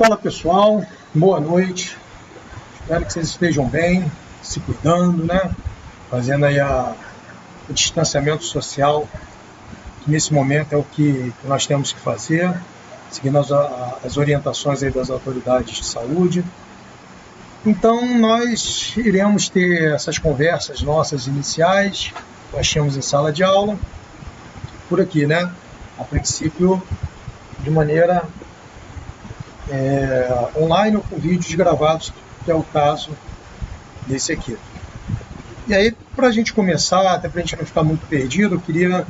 Fala pessoal, boa noite, espero que vocês estejam bem, se cuidando, né? Fazendo aí o distanciamento social, que nesse momento é o que nós temos que fazer, seguindo as orientações aí das autoridades de saúde. Então nós iremos ter essas conversas nossas iniciais, nós tínhamos em sala de aula, por aqui, né? A princípio de maneira online ou com vídeos gravados, que é o caso desse aqui. E aí, para a gente começar, até para a gente não ficar muito perdido, eu queria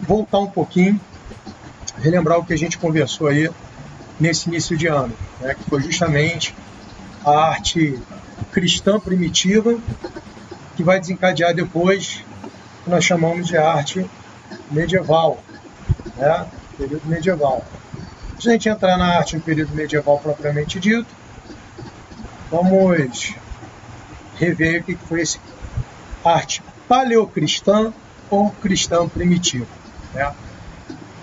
voltar um pouquinho, relembrar o que a gente conversou aí nesse início de ano, né, que foi justamente a arte cristã primitiva, que vai desencadear depois o que nós chamamos de arte medieval, né, período medieval. Antes de a gente entrar na arte no período medieval propriamente dito, vamos rever o que foi esse arte paleocristã ou cristã primitiva, né?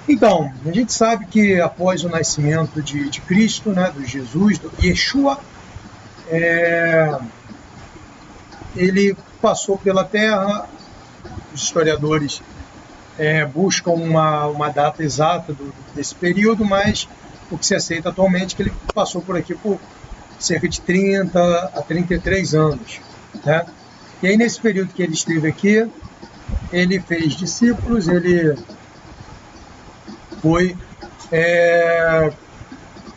Então, a gente sabe que após o nascimento de Cristo, né, do Jesus, do Yeshua, ele passou pela Terra. Os historiadores buscam uma data exata desse período, mas o que se aceita atualmente é que ele passou por aqui por cerca de 30 a 33 anos, né? E aí, nesse período que ele esteve aqui, ele fez discípulos, ele foi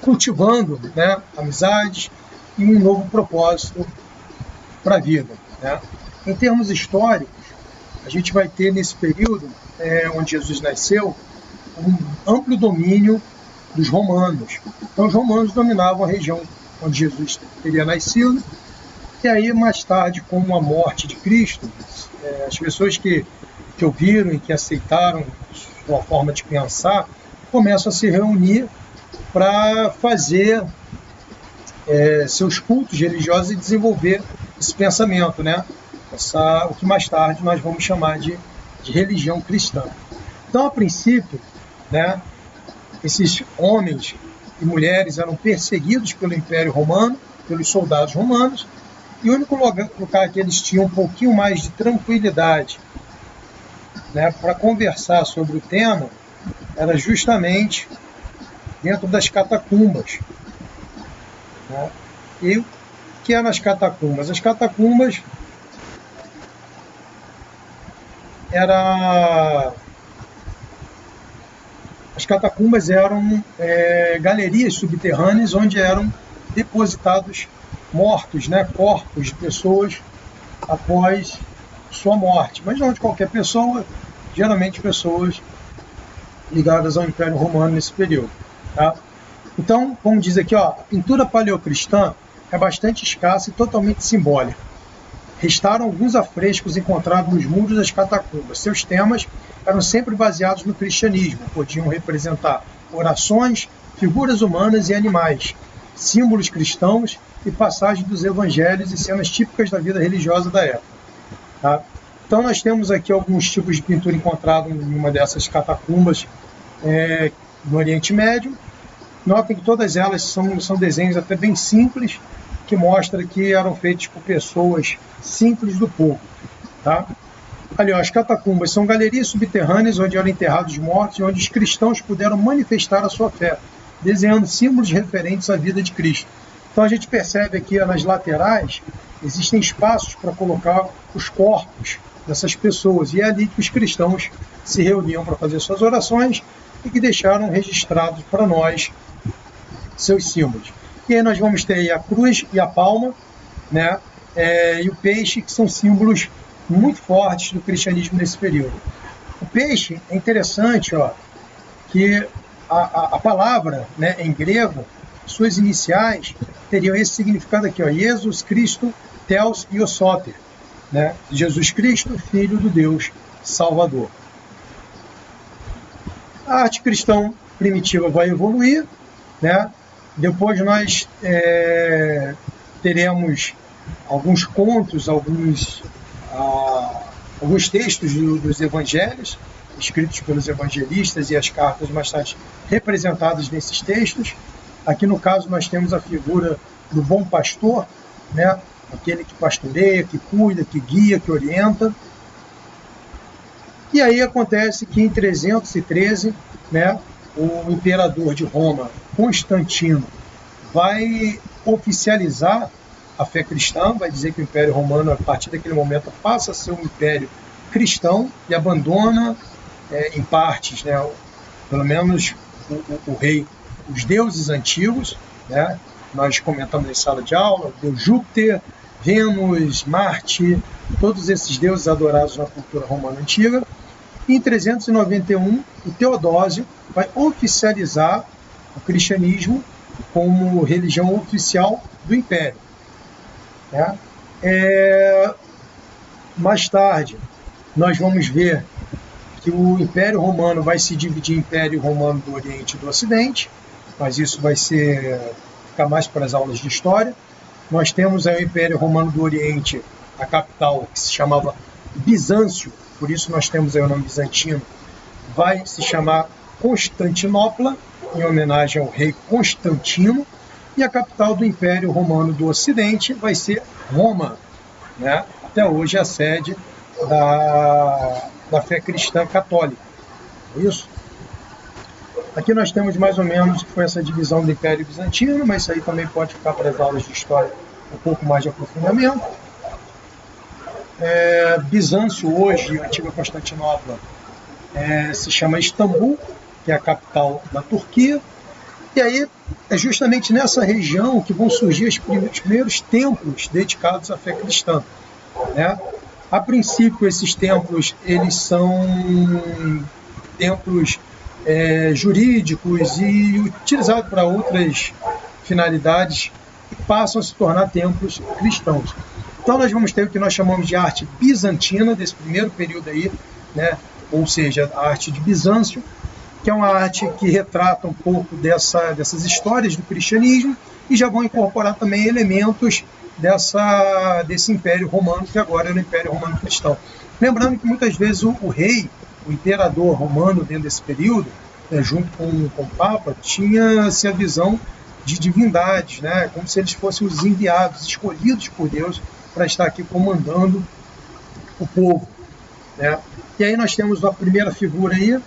cultivando, né, amizades e um novo propósito para a vida, né? Em termos históricos, a gente vai ter nesse período onde Jesus nasceu um amplo domínio dos romanos. Então os romanos dominavam a região onde Jesus teria nascido, e aí mais tarde, com a morte de Cristo, as pessoas que ouviram e que aceitaram sua forma de pensar começam a se reunir para fazer seus cultos religiosos e desenvolver esse pensamento, né? O que mais tarde nós vamos chamar de religião cristã. Então, a princípio, né, esses homens e mulheres eram perseguidos pelo Império Romano, pelos soldados romanos, e o único lugar que eles tinham um pouquinho mais de tranquilidade, né, para conversar sobre o tema era justamente dentro das catacumbas, né? E o que eram as catacumbas? As catacumbas eram galerias subterrâneas onde eram depositados mortos, né, corpos de pessoas após sua morte, mas não de qualquer pessoa, geralmente pessoas ligadas ao Império Romano nesse período, tá? Então, como diz aqui, a pintura paleocristã é bastante escassa e totalmente simbólica. Restaram alguns afrescos encontrados nos muros das catacumbas. Seus temas eram sempre baseados no cristianismo, podiam representar orações, figuras humanas e animais, símbolos cristãos e passagens dos evangelhos e cenas típicas da vida religiosa da época, tá? Então nós temos aqui alguns tipos de pintura encontrados em uma dessas catacumbas no Oriente Médio. Notem que todas elas são desenhos até bem simples, que mostra que eram feitos por pessoas simples do povo, tá? Ali, as catacumbas são galerias subterrâneas onde eram enterrados mortos e onde os cristãos puderam manifestar a sua fé, desenhando símbolos referentes à vida de Cristo. Então a gente percebe aqui nas laterais existem espaços para colocar os corpos dessas pessoas, e é ali que os cristãos se reuniam para fazer suas orações e que deixaram registrados para nós seus símbolos. E aí nós vamos ter aí a cruz e a palma, né, e o peixe, que são símbolos muito fortes do cristianismo nesse período. O peixe é interessante, que a palavra, né, em grego, suas iniciais teriam esse significado aqui, Jesus Cristo, Theos Iosoter, né, Jesus Cristo, Filho do Deus Salvador. A arte cristã primitiva vai evoluir, né? Depois nós teremos alguns contos, alguns textos dos evangelhos, escritos pelos evangelistas, e as cartas mais tarde representadas nesses textos. Aqui no caso nós temos a figura do bom pastor, né? Aquele que pastoreia, que cuida, que guia, que orienta. E aí acontece que em 313, né, o imperador de Roma, Constantino, vai oficializar a fé cristã, vai dizer que o Império Romano, a partir daquele momento, passa a ser um império cristão e abandona, em partes, né, pelo menos o rei, os deuses antigos, né, nós comentamos em sala de aula, o deus Júpiter, Vênus, Marte, todos esses deuses adorados na cultura romana antiga. E em 391, o Teodósio vai oficializar o cristianismo como religião oficial do Império. Né? Mais tarde, nós vamos ver que o Império Romano vai se dividir em Império Romano do Oriente e do Ocidente, mas isso vai ficar mais para as aulas de história. Nós temos aí o Império Romano do Oriente, a capital, que se chamava Bizâncio, por isso nós temos aí o nome bizantino, vai se chamar Constantinopla, em homenagem ao rei Constantino, e a capital do Império Romano do Ocidente vai ser Roma, né? Até hoje é a sede da fé cristã católica. É isso? Aqui nós temos mais ou menos que foi essa divisão do Império Bizantino, mas isso aí também pode ficar para as aulas de história um pouco mais de aprofundamento. Bizâncio hoje, a antiga Constantinopla, se chama Istambul, que é a capital da Turquia. E aí é justamente nessa região que vão surgir os primeiros templos dedicados à fé cristã, né? A princípio, esses templos eles são templos jurídicos e utilizados para outras finalidades e passam a se tornar templos cristãos. Então nós vamos ter o que nós chamamos de arte bizantina, desse primeiro período aí, né? Ou seja, a arte de Bizâncio, que é uma arte que retrata um pouco dessas histórias do cristianismo e já vão incorporar também elementos desse Império Romano, que agora é o Império Romano Cristão. Lembrando que muitas vezes o rei, o imperador romano dentro desse período, junto com o Papa, tinha assim, a visão de divindades, né? Como se eles fossem os enviados, escolhidos por Deus para estar aqui comandando o povo, né? E aí nós temos a primeira figura aí,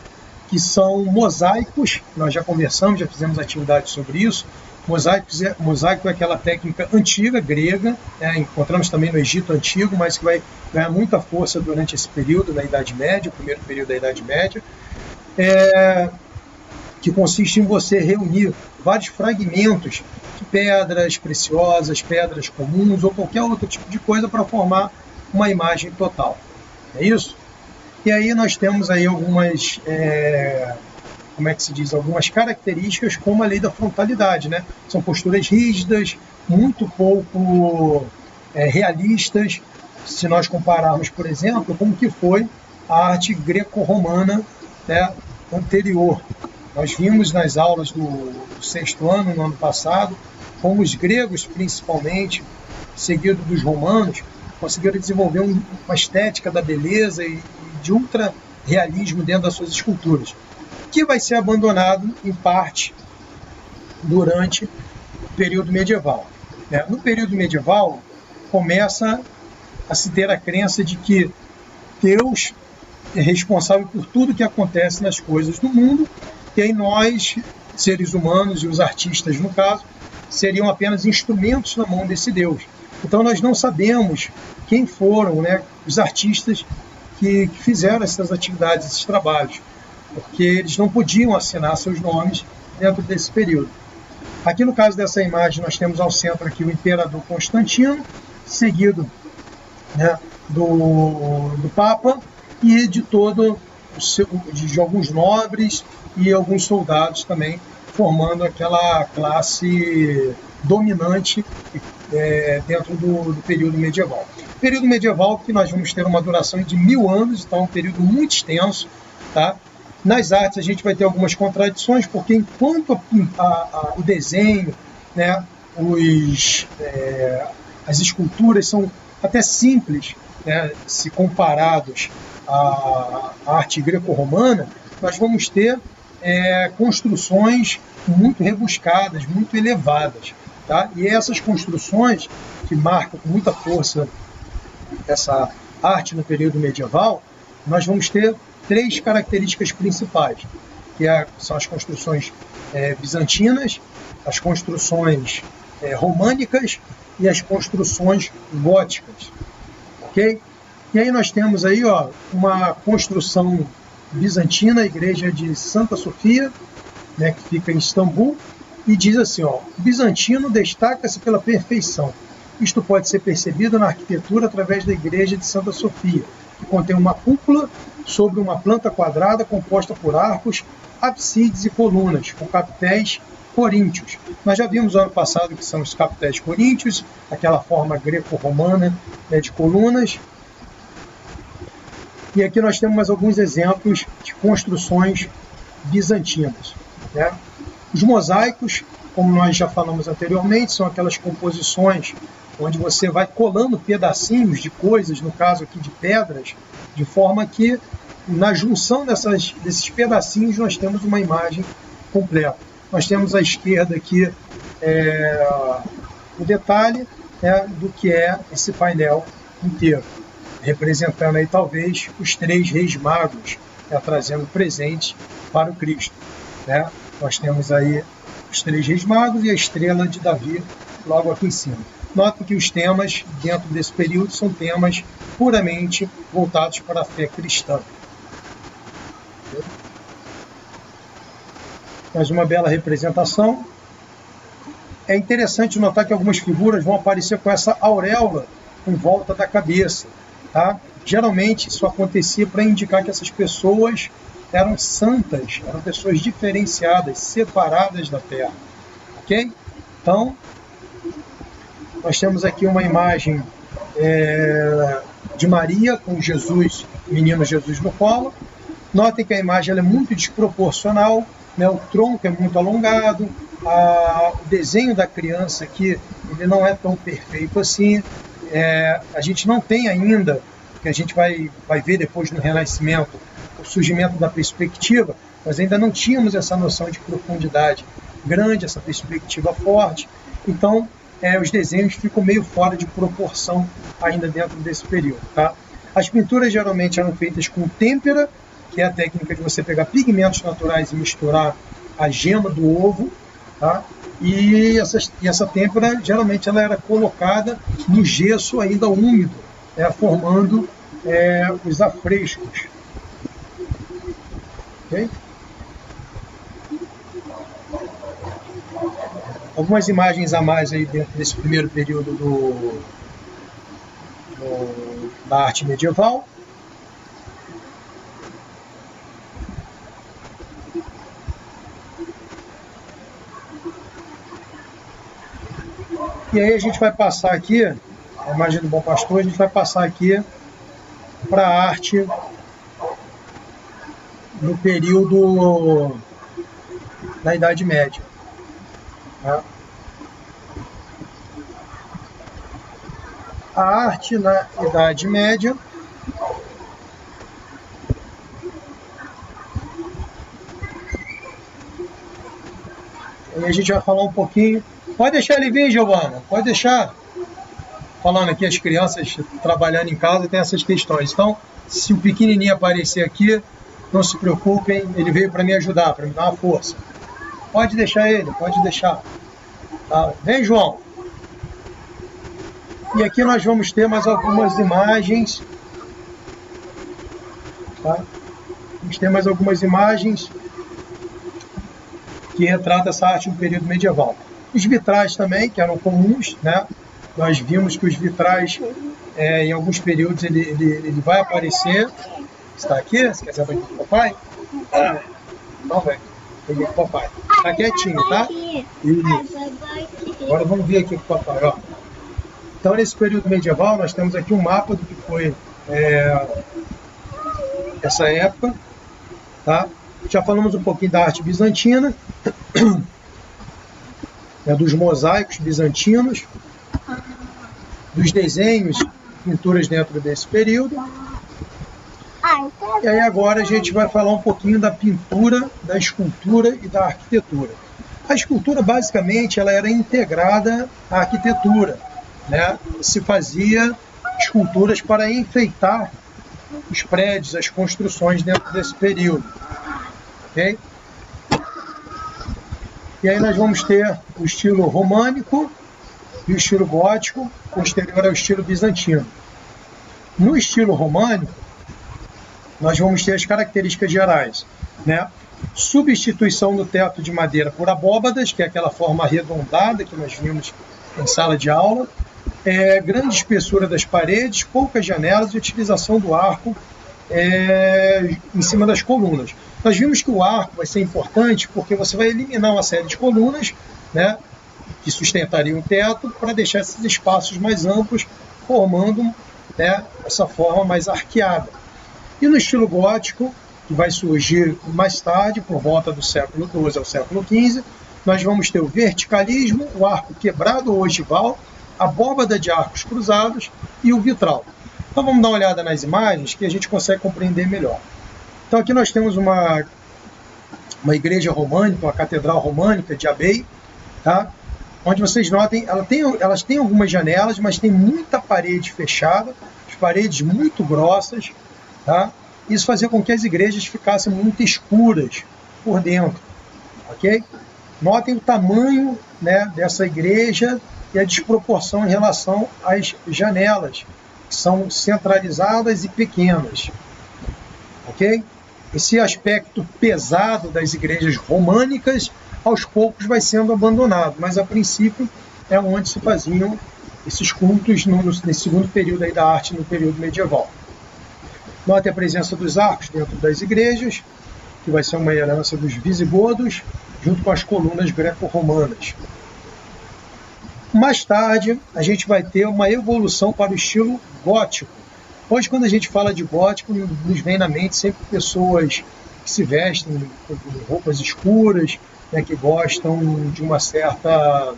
que são mosaicos. Nós já conversamos, já fizemos atividades sobre isso. Mosaico é aquela técnica antiga, grega, encontramos também no Egito Antigo, mas que vai ganhar muita força durante esse período da Idade Média, o primeiro período da Idade Média, que consiste em você reunir vários fragmentos de pedras preciosas, pedras comuns ou qualquer outro tipo de coisa para formar uma imagem total. É isso? E aí nós temos aí algumas, algumas características como a lei da frontalidade, né? São posturas rígidas, muito pouco realistas, se nós compararmos, por exemplo, como que foi a arte greco-romana, né, anterior. Nós vimos nas aulas do sexto ano, no ano passado, como os gregos, principalmente, seguido dos romanos, conseguiram desenvolver uma estética da beleza e de ultra-realismo dentro das suas esculturas, que vai ser abandonado, em parte, durante o período medieval. No período medieval, começa a se ter a crença de que Deus é responsável por tudo que acontece nas coisas do mundo, e aí nós, seres humanos e os artistas, no caso, seriam apenas instrumentos na mão desse Deus. Então nós não sabemos quem foram, né, os artistas que fizeram essas atividades, esses trabalhos, porque eles não podiam assinar seus nomes dentro desse período. Aqui no caso dessa imagem nós temos ao centro aqui o imperador Constantino, seguido, né, do Papa e de de alguns nobres e alguns soldados também, formando aquela classe dominante dentro do período medieval. Período medieval que nós vamos ter uma duração de 1000 anos, então é um período muito extenso, tá? Nas artes a gente vai ter algumas contradições, porque enquanto o desenho, né, as esculturas são até simples, né, se comparados à arte greco-romana, nós vamos ter construções muito rebuscadas, muito elevadas. Tá? E essas construções que marcam com muita força essa arte no período medieval, nós vamos ter 3 características principais, que são as construções bizantinas, as construções românicas e as construções góticas. Okay? E aí nós temos aí, ó, uma construção bizantina, a igreja de Santa Sofia, né, que fica em Istambul, e diz assim, ó, o bizantino destaca-se pela perfeição. Isto pode ser percebido na arquitetura através da igreja de Santa Sofia, que contém uma cúpula sobre uma planta quadrada composta por arcos, absides e colunas, com capitéis coríntios. Nós já vimos no ano passado que são os capitéis coríntios, aquela forma greco-romana, né, de colunas. E aqui nós temos mais alguns exemplos de construções bizantinas, né? Os mosaicos, como nós já falamos anteriormente, são aquelas composições onde você vai colando pedacinhos de coisas, no caso aqui de pedras, de forma que na junção desses pedacinhos nós temos uma imagem completa. Nós temos à esquerda aqui o detalhe do que é esse painel inteiro, representando aí talvez os 3 reis magos, trazendo presente para o Cristo, né? Nós temos aí os 3 reis magos e a estrela de Davi logo aqui em cima. Notem que os temas dentro desse período são temas puramente voltados para a fé cristã. Mais uma bela representação. É interessante notar que algumas figuras vão aparecer com essa auréola em volta da cabeça. Tá? Geralmente isso acontecia para indicar que essas pessoas eram santas, eram pessoas diferenciadas, separadas da terra. Ok? Então, nós temos aqui uma imagem de Maria com Jesus, menino Jesus no colo. Notem que a imagem é muito desproporcional, né? O tronco é muito alongado, o desenho da criança aqui ele não é tão perfeito assim. A gente não tem ainda, que a gente vai ver depois no Renascimento, o surgimento da perspectiva, nós ainda não tínhamos essa noção de profundidade grande, essa perspectiva forte. Então, os desenhos ficam meio fora de proporção ainda dentro desse período. Tá? As pinturas geralmente eram feitas com têmpera, que é a técnica de você pegar pigmentos naturais e misturar a gema do ovo. Tá? E essa têmpera, geralmente, ela era colocada no gesso ainda úmido, formando os afrescos. Okay? Algumas imagens a mais aí dentro desse primeiro período da arte medieval. E aí a gente vai passar aqui, a imagem do Bom Pastor, a gente vai passar aqui para a arte no período da Idade Média. Tá? A arte na Idade Média e a gente vai falar um pouquinho. Pode deixar ele vir, Giovana, pode deixar. Falando aqui, as crianças trabalhando em casa tem essas questões. Então, se o pequenininho aparecer aqui, não se preocupem, ele veio para me ajudar, para me dar uma força. Pode deixar ele, pode deixar. Tá? Vem, João. E aqui nós vamos ter mais algumas imagens. Tá? Vamos ter mais algumas imagens que retratam essa arte no período medieval. Os vitrais também, que eram comuns, né? Nós vimos que os vitrais, em alguns períodos, ele vai aparecer. Está aqui? Você quer saber com o papai? Não, velho. Peguei com o papai. Está quietinho, tá? Isso. Agora vamos ver aqui com o papai, ó. Então, nesse período medieval, nós temos aqui um mapa do que foi essa época, tá? Já falamos um pouquinho da arte bizantina, dos mosaicos bizantinos, dos desenhos, pinturas dentro desse período. E aí agora a gente vai falar um pouquinho da pintura, da escultura e da arquitetura. A escultura, basicamente, ela era integrada à arquitetura, né? Se fazia esculturas para enfeitar os prédios, as construções dentro desse período. Okay? E aí nós vamos ter o estilo românico e o estilo gótico, posterior ao estilo bizantino. No estilo românico, nós vamos ter as características gerais, né? Substituição do teto de madeira por abóbadas, que é aquela forma arredondada que nós vimos em sala de aula, grande espessura das paredes, poucas janelas e utilização do arco em cima das colunas. Nós vimos que o arco vai ser importante porque você vai eliminar uma série de colunas, né, que sustentariam o teto para deixar esses espaços mais amplos, formando, né, essa forma mais arqueada. E no estilo gótico, que vai surgir mais tarde, por volta do século XII ao século XV, nós vamos ter o verticalismo, o arco quebrado ou ogival, a abóbada de arcos cruzados e o vitral. Então vamos dar uma olhada nas imagens que a gente consegue compreender melhor. Então aqui nós temos uma igreja românica, uma catedral românica de Abbey, tá? Onde vocês notem, elas têm algumas janelas, mas tem muita parede fechada, as paredes muito grossas, tá? Isso fazia com que as igrejas ficassem muito escuras por dentro, ok? Notem o tamanho, né, dessa igreja e a desproporção em relação às janelas, que são centralizadas e pequenas, ok? Esse aspecto pesado das igrejas românicas, aos poucos vai sendo abandonado, mas a princípio é onde se faziam esses cultos nesse segundo período aí da arte, no período medieval. Note a presença dos arcos dentro das igrejas, que vai ser uma herança dos visigodos, junto com as colunas greco-romanas. Mais tarde, a gente vai ter uma evolução para o estilo gótico. Hoje, quando a gente fala de gótico, nos vem na mente sempre pessoas que se vestem com roupas escuras, né, que gostam de uma certa,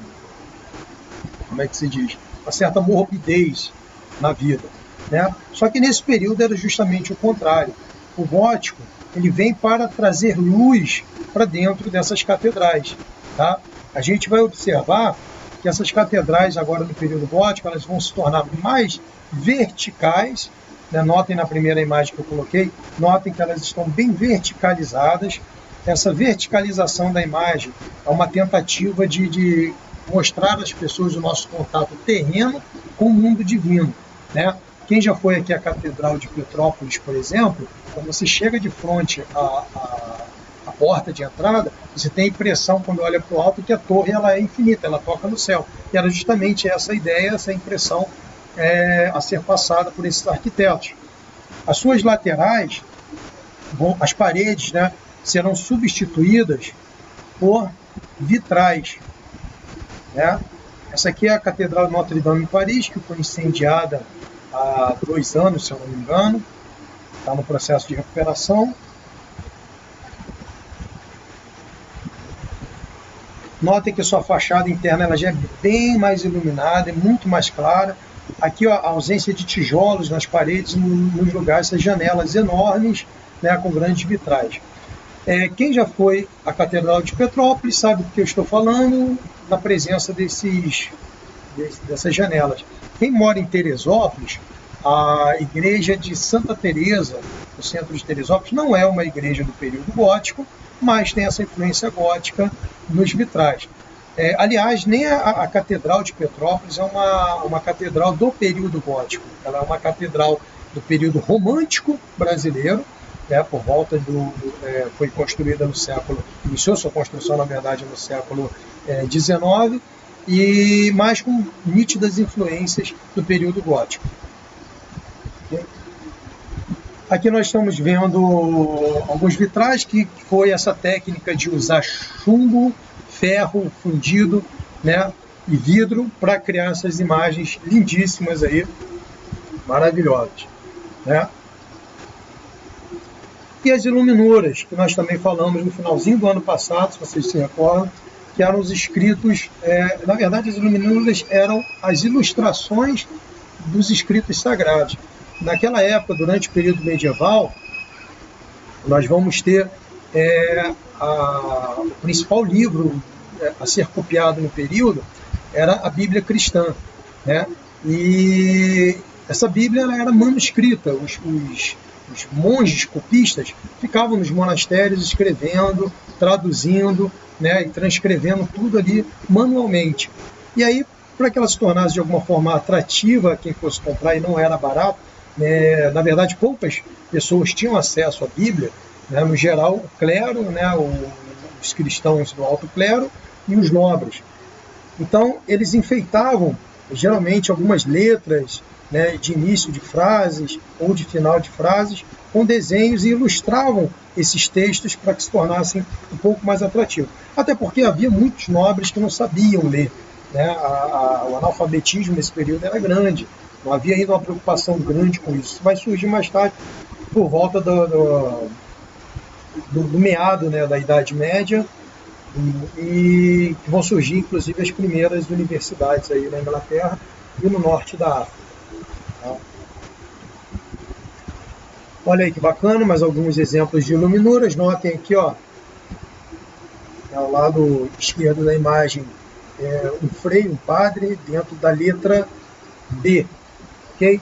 como é que se diz? Uma certa morbidez na vida. Né? Só que nesse período era justamente o contrário. O gótico ele vem para trazer luz para dentro dessas catedrais. Tá? A gente vai observar que essas catedrais agora no período gótico elas vão se tornar mais verticais. Né? Notem na primeira imagem que eu coloquei, notem que elas estão bem verticalizadas. Essa verticalização da imagem é uma tentativa de mostrar às pessoas o nosso contato terreno com o mundo divino. Né? Quem já foi aqui à Catedral de Petrópolis, por exemplo, quando você chega de frente à porta de entrada, você tem a impressão, quando olha para o alto, que a torre ela é infinita, ela toca no céu. E era justamente essa ideia, essa impressão a ser passada por esses arquitetos. As suas laterais, as paredes, né, serão substituídas por vitrais. Né? Essa aqui é a Catedral de Notre-Dame em Paris, que foi incendiada há 2 anos, se eu não me engano. Está no processo de recuperação. Notem que sua fachada interna ela já é bem mais iluminada, é muito mais clara. Aqui ó, a ausência de tijolos nas paredes, nos lugares, essas janelas enormes, né, com grandes vitrais. Quem já foi à Catedral de Petrópolis sabe do que eu estou falando, na presença dessas janelas. Quem mora em Teresópolis, a igreja de Santa Teresa, no centro de Teresópolis, não é uma igreja do período gótico, mas tem essa influência gótica nos vitrais. Aliás, nem a Catedral de Petrópolis é uma catedral do período gótico, ela é uma catedral do período romântico brasileiro, por volta foi construída no século, iniciou sua construção, na verdade, no século XIX, e mais com nítidas influências do período gótico. Okay? Aqui nós estamos vendo alguns vitrais, que foi essa técnica de usar chumbo, ferro fundido, né, e vidro para criar essas imagens lindíssimas aí, maravilhosas. Né? E as iluminuras, que nós também falamos no finalzinho do ano passado, se vocês se recordam, que eram os escritos, na verdade as iluminuras eram as ilustrações dos escritos sagrados. Naquela época, durante o período medieval, nós vamos ter o principal livro a ser copiado no período era a Bíblia cristã, né? E essa Bíblia ela era manuscrita, os monges copistas ficavam nos monastérios escrevendo, traduzindo, né, e transcrevendo tudo ali manualmente. E aí, para que ela se tornasse de alguma forma atrativa, quem fosse comprar, e não era barato, né, na verdade poucas pessoas tinham acesso à Bíblia, né, no geral o clero, né, os cristãos do alto clero e os nobres. Então eles enfeitavam geralmente algumas letras, né, de início de frases ou de final de frases com desenhos e ilustravam esses textos para que se tornassem um pouco mais atrativos. Até porque havia muitos nobres que não sabiam ler, né? O analfabetismo nesse período era grande, não havia ainda uma preocupação grande com isso. Isso vai surgir mais tarde, por volta do meado, né, da Idade Média, e vão surgir inclusive as primeiras universidades aí na Inglaterra e no norte da África. Olha aí que bacana, mais alguns exemplos de iluminuras. Notem aqui, ó, ao lado esquerdo da imagem, um frei, um padre, dentro da letra B, ok?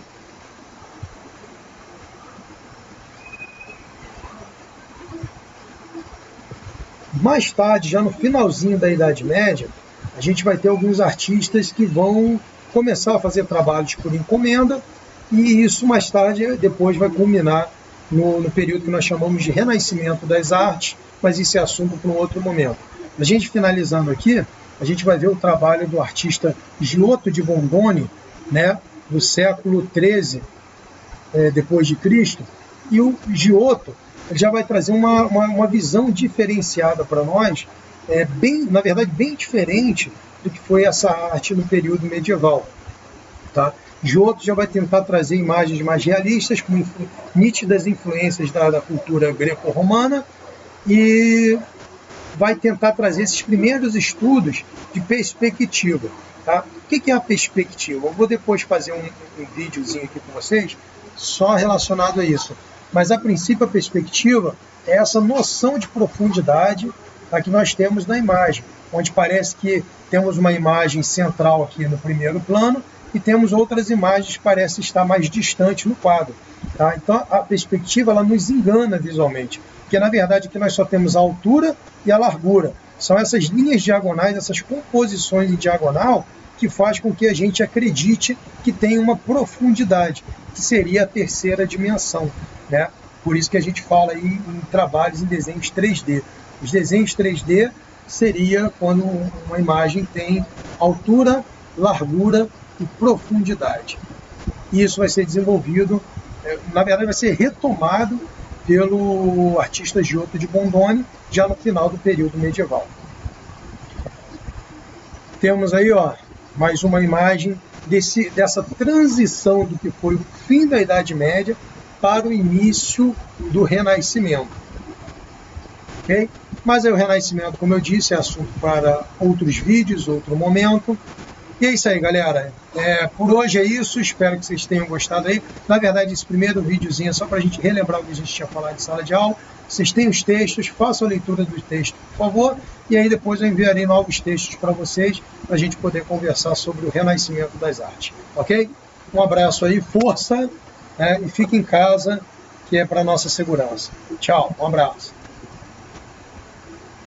Mais tarde, já no finalzinho da Idade Média, a gente vai ter alguns artistas que vão começar a fazer trabalhos por encomenda, e isso mais tarde, depois vai culminar no período que nós chamamos de Renascimento das Artes, mas isso é assunto para um outro momento. A gente finalizando aqui, a gente vai ver o trabalho do artista Giotto de Bondone, né, do século XIII depois de Cristo, e o Giotto já vai trazer uma visão diferenciada para nós, na verdade bem diferente do que foi essa arte no período medieval. Tá? Giotto já vai tentar trazer imagens mais realistas, com nítidas influências da cultura greco-romana, e vai tentar trazer esses primeiros estudos de perspectiva. Tá? O que é a perspectiva? Eu vou depois fazer um videozinho aqui com vocês, só relacionado a isso. Mas, a princípio, a perspectiva é essa noção de profundidade que nós temos na imagem, onde parece que temos uma imagem central aqui no primeiro plano e temos outras imagens que parecem estar mais distantes no quadro. Tá? Então, a perspectiva ela nos engana visualmente, porque, na verdade, aqui nós só temos a altura e a largura. São essas linhas diagonais, essas composições em diagonal, que faz com que a gente acredite que tem uma profundidade, que seria a terceira dimensão, né? Por isso que a gente fala aí em trabalhos em desenhos 3D. Os desenhos 3D seria quando uma imagem tem altura, largura e profundidade. E isso vai ser desenvolvido, na verdade vai ser retomado pelo artista Giotto de Bondone, já no final do período medieval. Temos aí, ó, mais uma imagem dessa transição do que foi o fim da Idade Média para o início do Renascimento. Okay? Mas aí o Renascimento, como eu disse, é assunto para outros vídeos, outro momento. E é isso aí, galera. Por hoje é isso, espero que vocês tenham gostado aí. Na verdade, esse primeiro videozinho é só para a gente relembrar o que a gente tinha falado de sala de aula. Vocês têm os textos, façam a leitura dos textos, por favor. E aí depois eu enviarei novos textos para vocês, para a gente poder conversar sobre o Renascimento das Artes. Ok? Um abraço aí, força, e fique em casa, que é para nossa segurança. Tchau, um abraço.